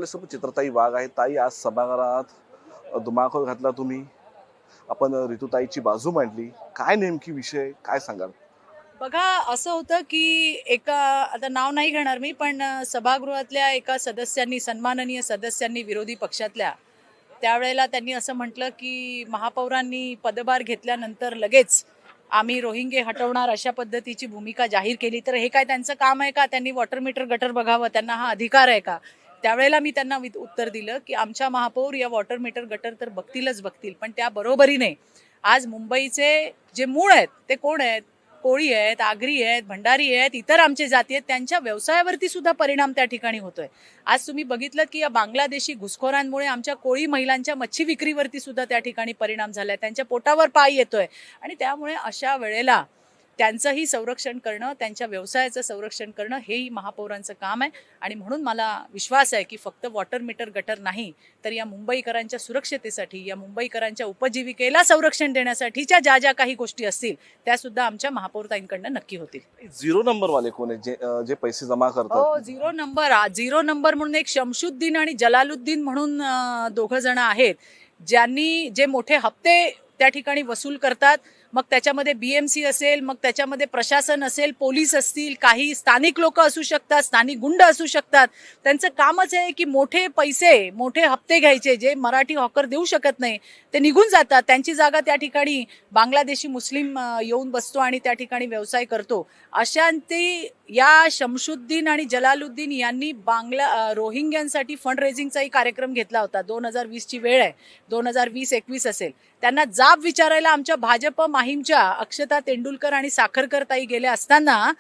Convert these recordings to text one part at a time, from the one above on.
आपल्यासोबत चित्रताई वाघ आहे. ताई, आज सभागृहात धुमाकूळ घातला तुम्ही. आपण ऋतुताईची बाजू मांडली. काय नेमकी विषय काय सांगाल? बघा, असं होतं की आता नाव नाही घेणार मी, पण सभागृहातल्या एका सदस्यांनी, सन्माननीय सदस्यांनी विरोधी पक्षातल्या, त्यावेळेला त्यांनी असं म्हटलं की महापौरांनी पदभार घेतल्यानंतर लगेच आम्ही रोहिंगे हटवणार अशा पद्धतीची भूमिका जाहीर केली. तर हे काय त्यांचं काम आहे का? त्यांनी वॉटर मीटर गटर बघावं, त्यांना हा अधिकार आहे का? त्यावेळेला मी त्यांना उत्तर दिलं की आमच्या महापौर या वॉटर मीटर गटर तर बघतीलच बघतील, पण त्या बरोबरीने आज मुंबईचे जे मूळ आहेत ते कोण आहेत? कोळी आहेत, आगरी आहेत, भंडारी आहेत, इतर आमचे जाती आहेत, त्यांच्या व्यवसायावरती सुद्धा परिणाम त्या ठिकाणी होतोय. आज तुम्ही बघितलं की या बांगलादेशी घुसखोरांमुळे आमच्या कोळी महिलांच्या मच्छी विक्रीवरती सुद्धा त्या ठिकाणी परिणाम झालाय, त्यांच्या पोटावर पाय येतोय. आणि त्यामुळे अशा वेळेला त्यांचंही संरक्षण करणं, त्यांच्या व्यवसायाचं संरक्षण करणं हेही महापौरांचं काम आहे. आणि म्हणून मला विश्वास आहे की फक्त वॉटर मीटर गटर नाही, तर या मुंबईकरांच्या सुरक्षतेसाठी, या मुंबईकरांच्या उपजीविकेला संरक्षण देण्यासाठीच्या ज्या ज्या काही गोष्टी असतील त्या सुद्धा आमच्या महापौरताईंकडनं नक्की होतील. 0 नंबर वाले कोण आहेत जे पैसे जमा करतात? हो, 0 नंबर म्हणून एक शमशुद्दीन आणि जलालुद्दीन म्हणून दोघं जण आहेत, ज्यांनी जे मोठे हप्ते त्या ठिकाणी वसूल करतात. मग त्याच्यामध्ये BMC असेल, मग त्याच्यामध्ये प्रशासन असेल, पोलीस असतील, काही स्थानिक लोक असू शकतात, स्थानिक गुंड असू शकतात. त्यांचं कामच आहे की मोठे पैसे, मोठे हप्ते घ्यायचे, जे मराठी हॉकर देऊ शकत नाही ते निघून जातात. त्यांची जागा त्या ठिकाणी बांगलादेशी मुस्लिम येऊन बसतो आणि त्या ठिकाणी व्यवसाय करतो. अशांती या शमशुद्दीन आणि जलालुद्दीन यांनी रोहिंग्यांसाठी फंड रेझिंगचाही कार्यक्रम घेतला होता. 2020ची वेळ आहे, 2020-21 असेल. त्यांना जाब विचारायला आमच्या भाजप माहीमच्या अक्षता तेंडुलकर आणि साखरकर ताई गेल्या असताना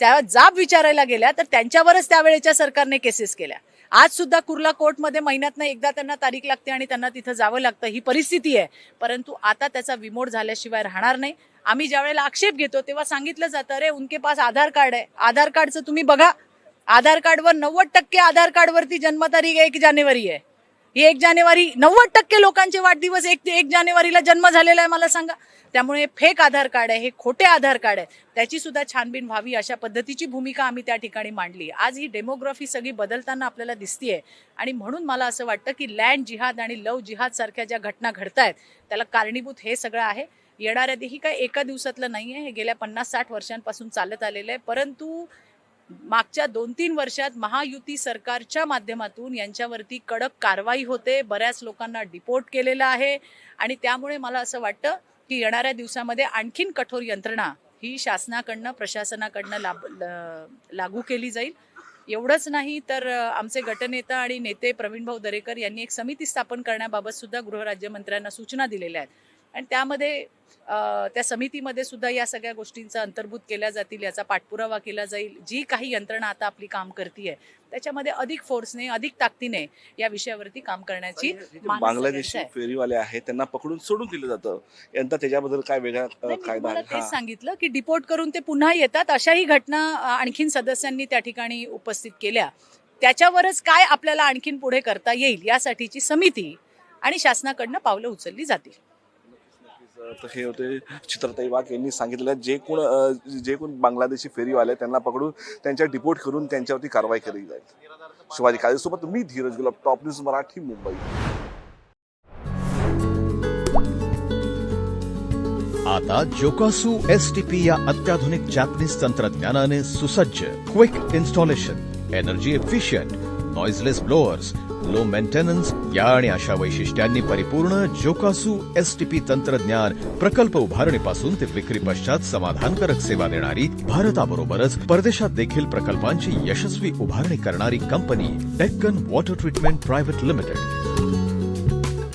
त्या जाब विचारायला गेल्या, तर त्यांच्यावरच त्यावेळेच्या सरकारने केसेस केल्या. आज सुद्धा कुर्ला कोर्टमध्ये महिन्यातनं एकदा त्यांना तारीख लागते आणि त्यांना तिथं जावं लागतं. ही परिस्थिती आहे. परंतु आता त्याचा विमोड झाल्याशिवाय राहणार नाही. आम्ही ज्या वेळेला आक्षेप घेतो तेव्हा सांगितलं जातं, अरे उनके पास आधार कार्ड आहे, आधार कार्डचं तुम्ही बघा. आधार कार्डवर 90% आधार कार्डवरती जन्मतारीख 1 जानेवारी आहे. ही 1 जानेवारी 90% लोकांचे वाढदिवस 1 जानेवारीला जन्म झालेला आहे, मला सांगा. त्यामुळे फेक आधार कार्ड आहे, हे खोटे आधार कार्ड आहे. त्याची सुद्धा छानबीन व्हावी अशा पद्धतीची भूमिका आम्ही त्या ठिकाणी मांडली. आज ही डेमोग्राफी सगळी बदलताना आपल्याला दिसतीये. आणि म्हणून मला असं वाटतं की लँड जिहाद आणि लव जिहाद सारख्या ज्या घटना घडतायत त्याला कारणीभूत हे सगळं आहे. येणाऱ्या ही काय एका दिवसातलं नाहीये, हे गेल्या 50-60 वर्षांपासून चालत आलेलं आहे. परंतु मागच्या 2-3 वर्षात महायुती सरकारच्या माध्यमातून यांच्यावरती कडक कारवाई होते. बऱ्याच लोकांना डिपोर्ट केलेलं आहे. आणि त्यामुळे मला असं वाटतं की येणाऱ्या दिवसामध्ये आणखीन कठोर यंत्रणा ही शासनाकडनं, प्रशासनाकडनं लागू केली जाईल. एवढंच नाही तर आमचे गटनेता आणि नेते प्रवीणभाऊ दरेकर यांनी एक समिती स्थापन करण्याबाबत सुद्धा गृहराज्यमंत्र्यांना सूचना दिलेल्या आहेत. आणि त्यामध्ये त्या समितीमध्ये सुद्धा या सगळ्या गोष्टींचा अंतर्भूत केल्या जातील, याचा पाठपुरावा केला जाईल. जी काही यंत्रणा आता आपली काम करते त्याच्यामध्ये अधिक फोर्सने, अधिक ताकदीने या विषयावरती काम करण्याची बांगलादेशी फेरीवाले आहेत त्यांना पकडून सोडून दिलं जातं. यंदा त्याच्याबद्दल काय वेगळा कायदा आहे? तेच सांगितलं की डिपोर्ट करून ते पुन्हा येतात. अशाही घटना आणखीन सदस्यांनी त्या ठिकाणी उपस्थित केल्या. त्याच्यावरच काय आपल्याला आणखीन पुढे करता येईल यासाठीची समिती आणि शासनाकडनं पावलं उचलली जातील. तर हे होते चित्रताई वाघ यांनी सांगितलेलं, जे कोण बांगलादेशी फेरीवाले त्यांना पकडून त्यांच्या डिपोर्ट करून त्यांच्यावरती कारवाई केली जाईल. शिवाजी काळेसोबत मी धीरज गुलाब, टॉप न्यूज मराठी, मुंबई. आता जोकासू STP या अत्याधुनिक जॅपनीज तंत्रज्ञानाने सुसज्ज, quick installation, energy efficient, noiseless blowers, low maintenance या आणि अशा वैशिष्ट्यांनी परिपूर्ण जोकासू STP तंत्रज्ञान प्रकल्प उभारणीपासून ते विक्री पश्चात समाधानकारक सेवा देणारी, भारताबरोबरच परदेशात देखील प्रकल्पांची यशस्वी उभारणी करणारी company Deccan water treatment private limited.